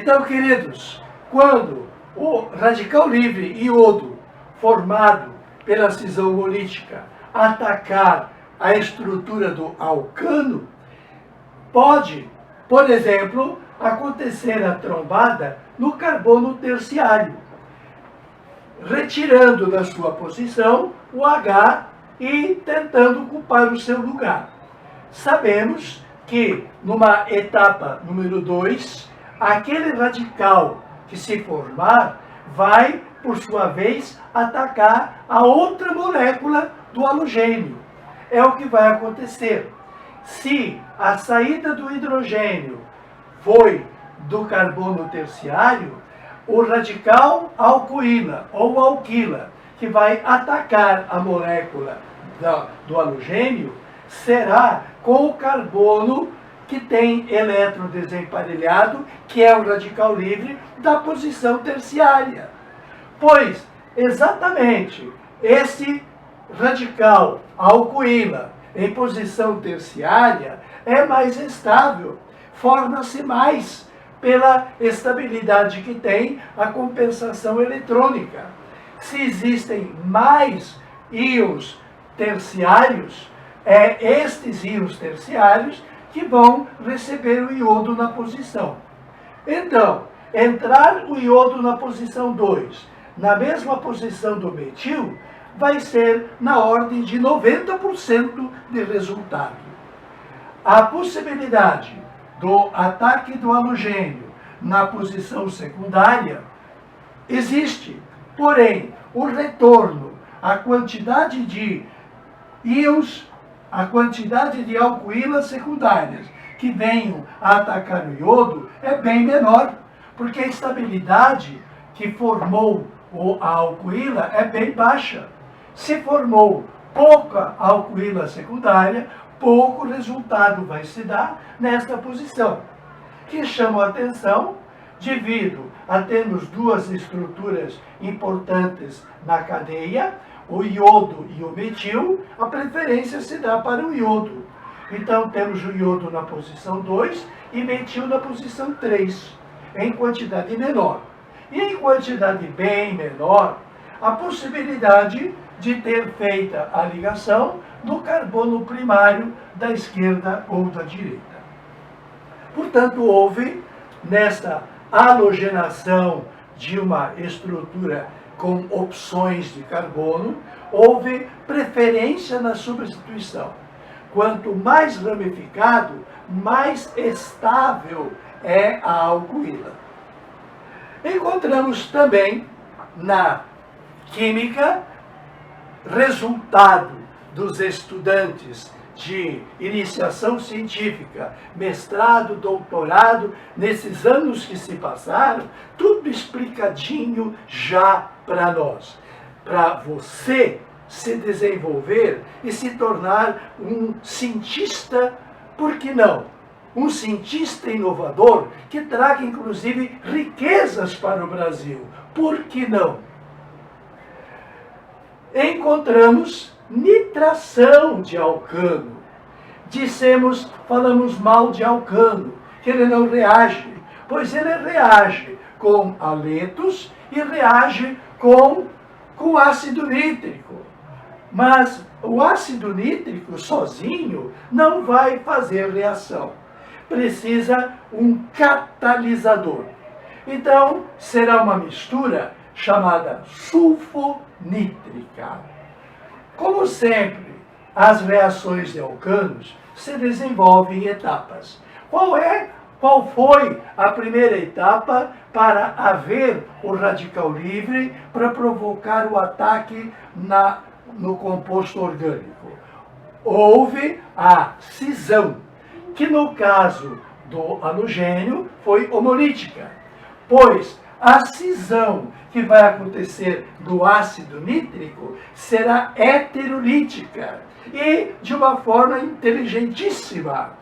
Então, queridos, quando o radical livre iodo formado pela cisão homolítica atacar a estrutura do alcano, pode, por exemplo, acontecer a trombada no carbono terciário, retirando da sua posição o H e tentando ocupar o seu lugar. Sabemos que numa etapa número 2, aquele radical que se formar vai, por sua vez, atacar a outra molécula do halogênio. É o que vai acontecer. Se a saída do hidrogênio foi do carbono terciário, o radical alcoíla ou alquila, que vai atacar a molécula do halogênio, será com o carbono que tem elétron desemparelhado, que é o radical livre da posição terciária. Pois, exatamente, esse radical alcoíla em posição terciária é mais estável, forma-se mais pela estabilidade que tem a compensação eletrônica. Se existem mais íons terciários, é estes íons terciários que vão receber o iodo na posição. Então, entrar o iodo na posição 2, na mesma posição do metil, vai ser na ordem de 90% de resultado. A possibilidade do ataque do halogênio na posição secundária existe, porém, o retorno, a quantidade de íons, a quantidade de alcoílas secundárias que venham a atacar o iodo é bem menor, porque a estabilidade que formou a alcoíla é bem baixa. Se formou pouca alcoíla secundária, pouco resultado vai se dar nesta posição, que chama a atenção devido a termos duas estruturas importantes na cadeia, o iodo e o metil. A preferência se dá para o iodo. Então temos o iodo na posição 2 e metil na posição 3, em quantidade menor. E em quantidade bem menor, a possibilidade de ter feita a ligação no carbono primário da esquerda ou da direita. Portanto, houve, nesta halogenação de uma estrutura com opções de carbono, houve preferência na substituição. Quanto mais ramificado, mais estável é a alcoíla. Encontramos também na química resultado dos estudantes de iniciação científica, mestrado, doutorado, nesses anos que se passaram, tudo explicadinho já para nós. Para você se desenvolver e se tornar um cientista, por que não? Um cientista inovador que traga, inclusive, riquezas para o Brasil. Por que não? Encontramos nitração de alcano. Falamos mal de alcano, que ele não reage, pois ele reage com haletos e reage com ácido nítrico. Mas o ácido nítrico sozinho não vai fazer reação. Precisa um catalisador. Então, será uma mistura chamada sulfonítrica. Como sempre, as reações de alcanos se desenvolvem em etapas. Qual foi a primeira etapa para haver o radical livre para provocar o ataque no composto orgânico? Houve a cisão, que no caso do halogênio foi homolítica, pois a cisão que vai acontecer do ácido nítrico será heterolítica e de uma forma inteligentíssima.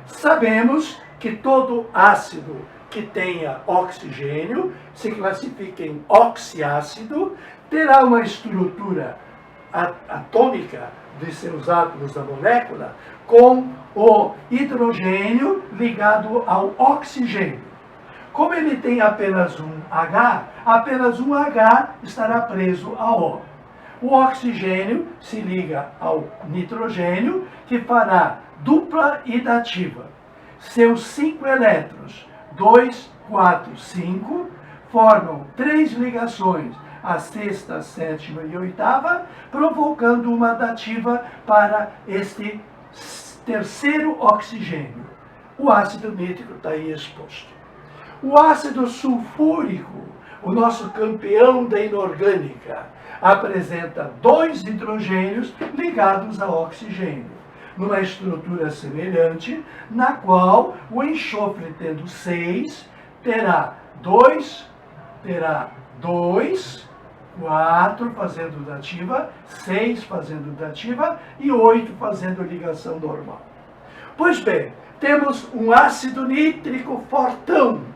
Sabemos que todo ácido que tenha oxigênio se classifica em oxiácido, terá uma estrutura atômica de seus átomos da molécula com o hidrogênio ligado ao oxigênio. Como ele tem apenas um H, apenas um H estará preso a O. O oxigênio se liga ao nitrogênio, que fará dupla idativa. Seus 5 elétrons, 2, 4, 5, formam 3 ligações, a sexta, a sétima e a oitava, provocando uma dativa para este terceiro oxigênio. O ácido nítrico está aí exposto. O ácido sulfúrico, o nosso campeão da inorgânica, apresenta 2 hidrogênios ligados a oxigênio, numa estrutura semelhante, na qual o enxofre, tendo 6, terá 2, 4 fazendo dativa, 6 fazendo dativa e 8 fazendo ligação normal. Pois bem, temos um ácido nítrico fortão,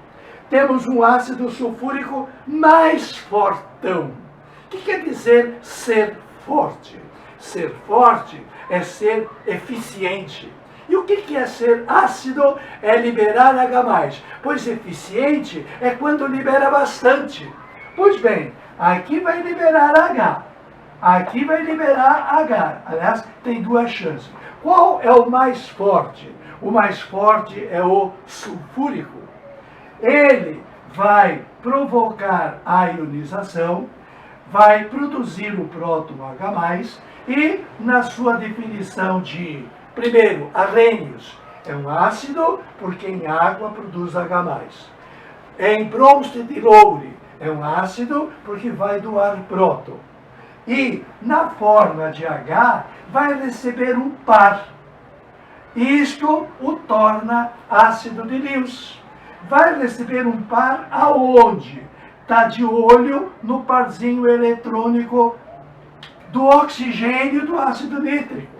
temos um ácido sulfúrico mais fortão. O que quer dizer ser forte? Ser forte é ser eficiente. E o que é ser ácido? É liberar H+. Pois eficiente é quando libera bastante. Pois bem, aqui vai liberar H. Aqui vai liberar H. Aliás, tem 2 chances. Qual é o mais forte? O mais forte é o sulfúrico. Ele vai provocar a ionização, vai produzir o próton H+, e na sua definição de, primeiro, arrênios, é um ácido porque em água produz H+. Em Bronsted e Lowry, é um ácido porque vai doar próton. E na forma de H, vai receber um par. Isto o torna ácido de Lewis. Vai receber um par aonde? Está de olho no parzinho eletrônico do oxigênio do ácido nítrico.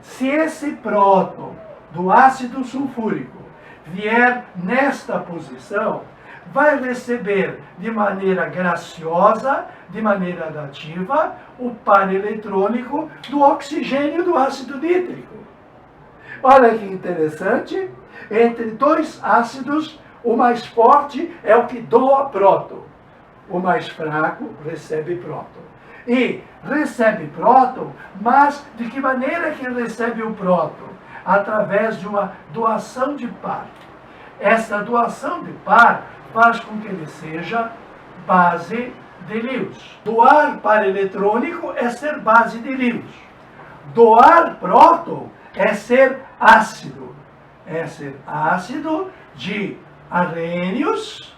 Se esse próton do ácido sulfúrico vier nesta posição, vai receber de maneira graciosa, de maneira dativa, o par eletrônico do oxigênio do ácido nítrico. Olha que interessante, entre 2 ácidos, o mais forte é o que doa próton. O mais fraco recebe próton. E recebe próton, mas de que maneira que recebe o próton? Através de uma doação de par. Essa doação de par faz com que ele seja base de Lewis. Doar par eletrônico é ser base de Lewis. Doar próton é ser ácido. É ser ácido de arrênios,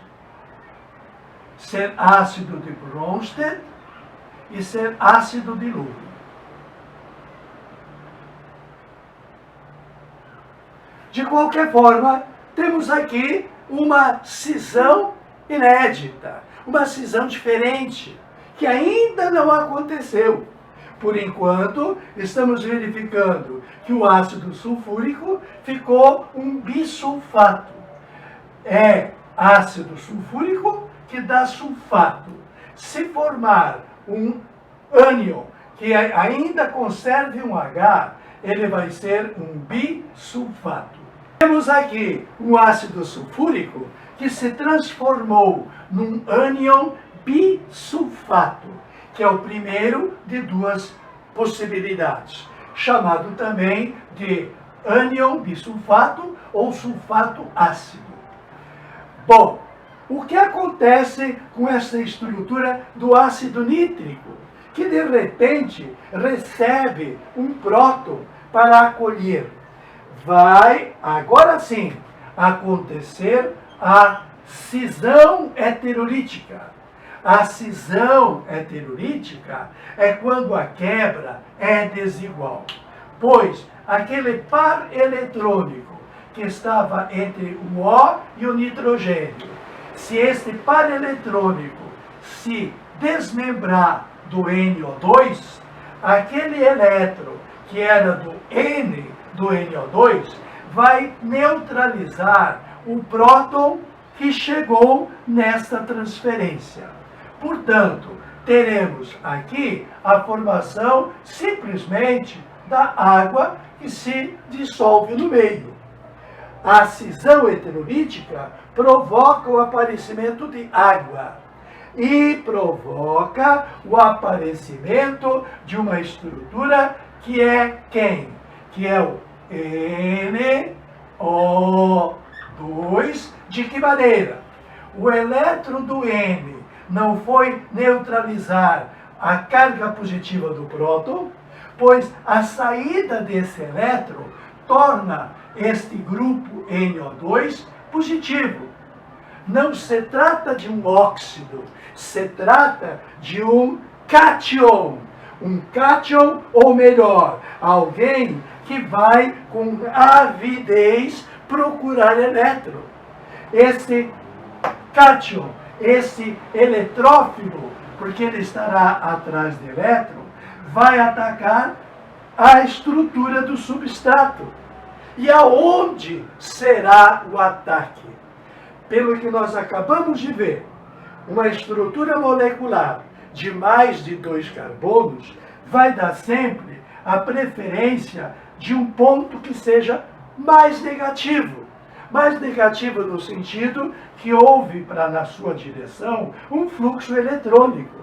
ser ácido de Bronsted e ser ácido de Lowry. De qualquer forma, temos aqui uma cisão inédita, uma cisão diferente, que ainda não aconteceu. Por enquanto, estamos verificando que o ácido sulfúrico ficou um bisulfato. É ácido sulfúrico que dá sulfato. Se formar um ânion que ainda conserve um H, ele vai ser um bisulfato. Temos aqui um ácido sulfúrico que se transformou num ânion bisulfato, que é o primeiro de 2 possibilidades, chamado também de ânion bisulfato ou sulfato ácido. Bom, o que acontece com essa estrutura do ácido nítrico, que de repente recebe um próton para acolher? Vai, agora sim, acontecer a cisão heterolítica. A cisão heterolítica é quando a quebra é desigual, pois aquele par eletrônico que estava entre o O e o nitrogênio, se este par eletrônico se desmembrar do NO2, aquele elétron que era do N do NO2 vai neutralizar o próton que chegou nesta transferência. Portanto, teremos aqui a formação simplesmente da água que se dissolve no meio. a cisão heterolítica provoca o aparecimento de água e provoca o aparecimento de uma estrutura que é quem? Que é o NO2. De que maneira? O elétron do N não foi neutralizar a carga positiva do próton, pois a saída desse elétron torna este grupo NO2 positivo. Não se trata de um óxido, se trata de um cátion. Um cátion, ou melhor, alguém que vai com avidez procurar elétron. Esse cátion, esse eletrófilo, porque ele estará atrás do elétron, vai atacar a estrutura do substrato. E aonde será o ataque? Pelo que nós acabamos de ver, uma estrutura molecular de mais de 2 carbonos vai dar sempre a preferência de um ponto que seja mais negativo. Mais negativo no sentido que houve na sua direção um fluxo eletrônico.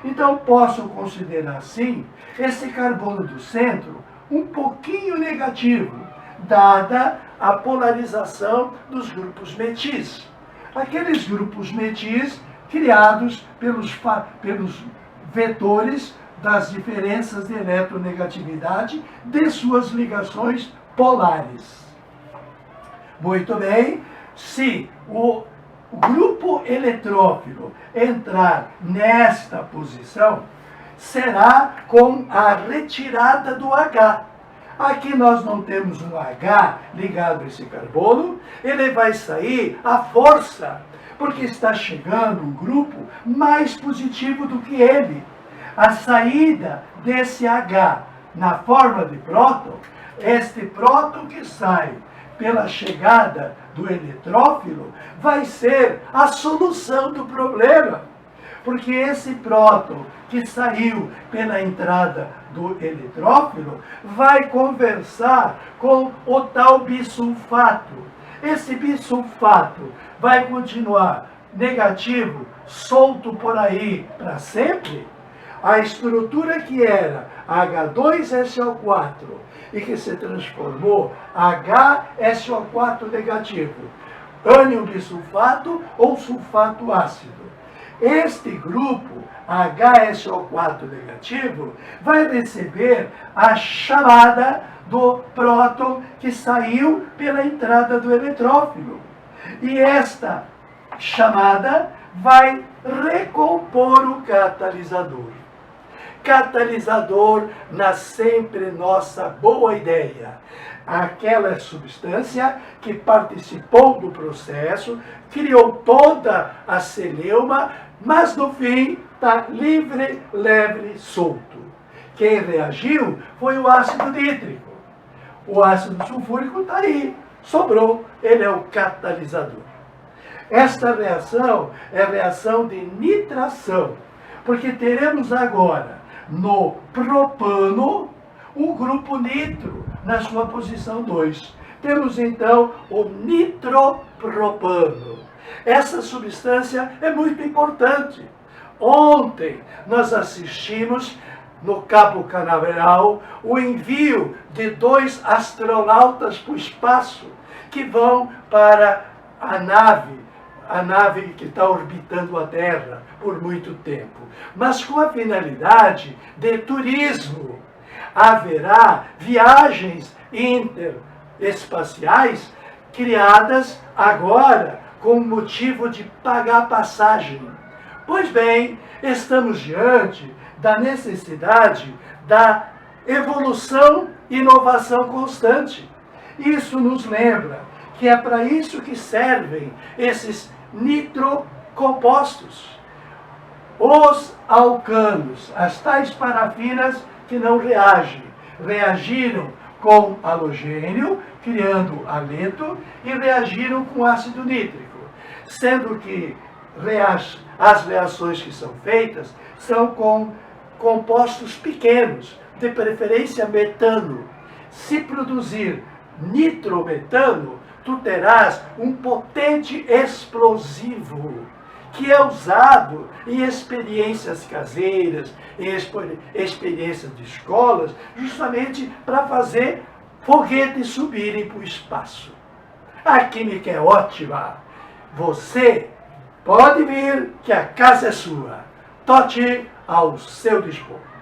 Então posso considerar assim esse carbono do centro um pouquinho negativo, dada a polarização dos grupos metis. Aqueles grupos metis criados pelos vetores das diferenças de eletronegatividade de suas ligações polares. Muito bem, se o grupo eletrófilo entrar nesta posição, será com a retirada do H. Aqui nós não temos um H ligado a esse carbono, ele vai sair à força, porque está chegando um grupo mais positivo do que ele. A saída desse H na forma de próton, este próton que sai pela chegada do eletrófilo, vai ser a solução do problema. Porque esse próton que saiu pela entrada do eletrófilo vai conversar com o tal bisulfato. Esse bisulfato vai continuar negativo, solto por aí para sempre. A estrutura que era H2SO4 e que se transformou HSO4 negativo, ânion bisulfato ou sulfato ácido. Este grupo HSO4 negativo vai receber a chamada do próton que saiu pela entrada do eletrófilo. E esta chamada vai recompor o catalisador. Catalisador na sempre nossa boa ideia. Aquela substância que participou do processo, criou toda a celeuma, mas no fim está livre, leve, solto. Quem reagiu foi o ácido nítrico. O ácido sulfúrico está aí, sobrou, ele é o catalisador. Esta reação é a reação de nitração, porque teremos agora no propano o grupo nitro na sua posição 2. Temos então o nitropropano. Essa substância é muito importante. Ontem nós assistimos no Cabo Canaveral o envio de 2 astronautas para o espaço que vão para a nave que está orbitando a Terra por muito tempo, mas com a finalidade de turismo. Haverá viagens interespaciais criadas agora com o motivo de pagar passagem. Pois bem, estamos diante da necessidade da evolução e inovação constante. Isso nos lembra que é para isso que servem esses nitrocompostos. Os alcanos, as tais parafinas que não reagiram com halogênio, criando haleto, e reagiram com ácido nítrico, sendo que as reações que são feitas são com compostos pequenos, de preferência metano. Se produzir nitrometano, tu terás um potente explosivo que é usado em experiências caseiras, em experiências de escolas, justamente para fazer foguetes subirem para o espaço. A química é ótima. Você pode vir, que a casa é sua. Tote ao seu dispor.